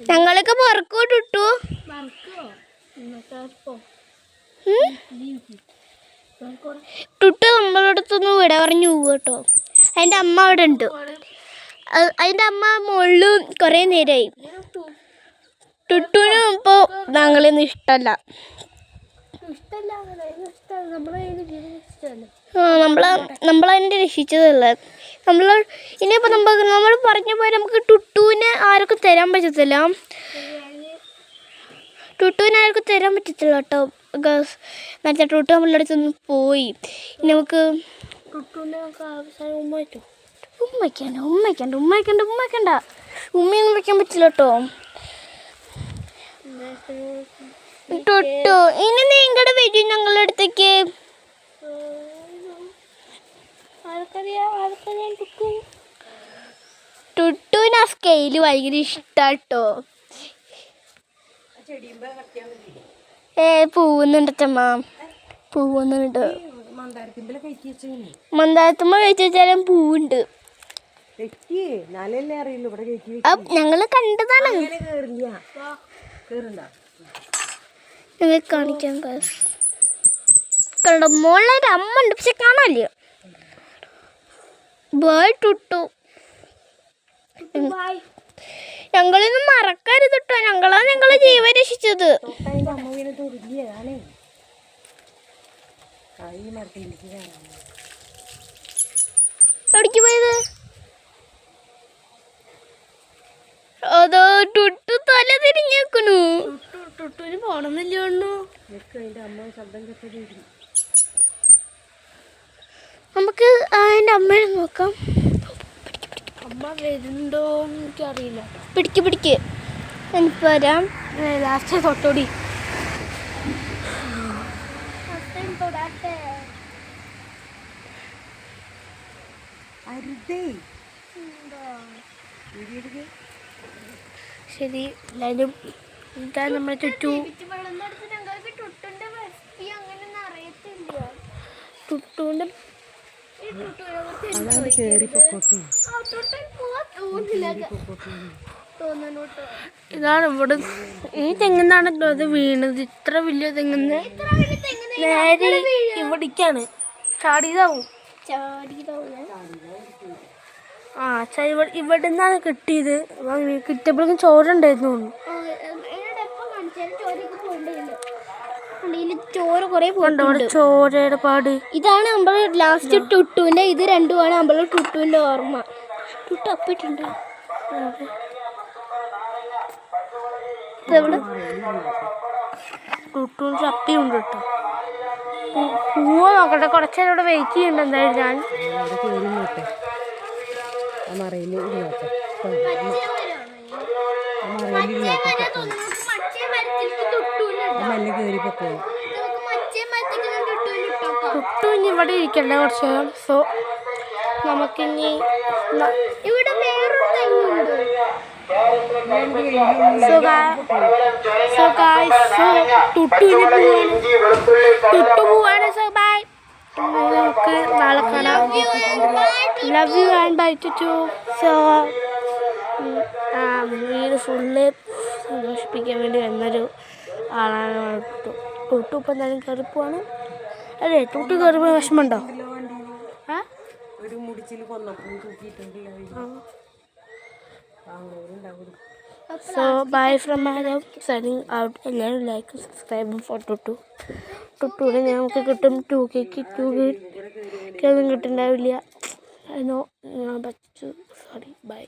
ഞങ്ങളൊക്കെ പറക്കോട്ടിട്ടു. ടുട്ടു നമ്മളെ അടുത്തൊന്ന് വിട പറഞ്ഞു പോവുക കേട്ടോ. അതിൻ്റെ അമ്മ അവിടെ ഉണ്ട്. അതിൻ്റെ അമ്മ മുകളിൽ കുറേ നേരമായി. ടുട്ടുവിനും ഇപ്പോൾ ഞങ്ങളൊന്നും ഇഷ്ടമല്ല. നമ്മളതിൻ്റെ രക്ഷിച്ചതല്ല. ഇനിയിപ്പോൾ നമ്മൾ പറഞ്ഞ പോലെ നമുക്ക് ടുട്ടുവിനെ ആർക്കും തരാൻ പറ്റത്തില്ല. കേട്ടോ. മറ്റേ ടുട്ടു നമ്മളുടെ അടുത്തൊന്ന് പോയി. ഇനി നമുക്ക് ടുട്ടുവിനെ ഉമ്മയ്ക്കണ്ട ഉമ്മയൊന്നും വയ്ക്കാൻ പറ്റില്ല കേട്ടോ. ടുട്ടു ഇനി നീ ഇങ്ങോട്ട് വരും ഞങ്ങളുടെ അടുത്തേക്ക്. ടുട്ടുവിന് ആ സ്കെയില് ഭയങ്കര ഇഷ്ടാട്ടോ. പൂവുന്നുണ്ട് അച്ഛമ്മ, പൂവുന്നുണ്ട്. മന്ദാരത്തുമ്മ കഴിച്ചു വെച്ചാലും പൂവുണ്ട്. ഞങ്ങള് കണ്ടതാണ്. ഞങ്ങൾ കാണിക്കാൻ കണ്ടോ. മോളൊരു അമ്മ ഉണ്ട്, പക്ഷെ കാണാനില്ല. ബൈ ടുട്ടു. ഞങ്ങളൊന്നും മറക്കരുത് കേട്ടോ. ഞങ്ങളെ ജീവൻ രക്ഷിച്ചത്. എവിടേക്ക് പോയത്? അതോ ടുട്ടു തല തിരിഞ്ഞേക്കണു. ടുട്ടുവിന് പോണമെന്നില്ലോ. നമുക്ക് അതിൻ്റെ അമ്മയെ നോക്കാം. അമ്മ വരുന്നുണ്ടോന്ന് എനിക്കറിയില്ല. പിടിക്ക് എനിക്ക് വരാം. ലാസ്റ്റ് തൊട്ടോടി. ശരി, എല്ലാവരും എന്താ നമ്മളെ ചുറ്റു. ടുട്ടുവിൻ്റെ ഇതാണ് ഇവിടെ. ഈ തെങ്ങുന്നാണല്ലോ അത് വീണത്. ഇത്ര വലിയ തെങ്ങുന്ന് നേരെ ഇവിടേക്കാണ് ചാടിയതാവും. ഇവിടെ നിന്നാണ് കിട്ടിയത്. കിട്ടിയപ്പോഴേക്കും ചോറുണ്ടായിരുന്നു. ചോരയുടെ പാട്. ഇതാണ് നമ്മൾ ലാസ്റ്റ് ടുട്ടുവിന്റെ. ഇത് രണ്ടുമാണ് നമ്മൾ ടുട്ടുവിന്റെ ഓർമ്മ. ടുട്ടു അപ്പിട്ടുണ്ട്. ടുട്ടുവിന് ചപ്പിയുണ്ട് കേട്ടോ. പൂവ് നോക്കട്ടെ. കുറച്ചേരം ഇവിടെ വെയിറ്റ് ചെയ്യണ്ട. എന്തായാലും ഞാൻ ടുട്ടു ഇനി ഇവിടെ ഇരിക്കണ്ട കുറച്ച് നേരം. സോ നമുക്കിനി ഇവിടെ വേറൊരു തെങ്ങുണ്ട്. ടുട്ടു പോവാണ്. So bye. നമുക്ക് നാളെ കാണാം. Love you and bye too. So വീട് ഫുള്ള് സന്തോഷിപ്പിക്കാൻ വേണ്ടി വന്നൊരു ആളാണ് ടുട്ടു. ടുട്ടു ഇപ്പം എന്തായാലും കയറിപ്പോവാണ്. അല്ലേ ടുട്ടു കയറിപ്പോ വിഷമമുണ്ടോ? So bye from Madam, signing out. എല്ലാവരും ലൈക്കും സബ്സ്ക്രൈബും ഫോർ ടുട്ടുവിനെ ഞങ്ങൾക്ക് കിട്ടും. 2K ഒന്നും കിട്ടുന്നുണ്ടാവില്ല. ഞാൻ പച്ചു. സോറി. ബൈ.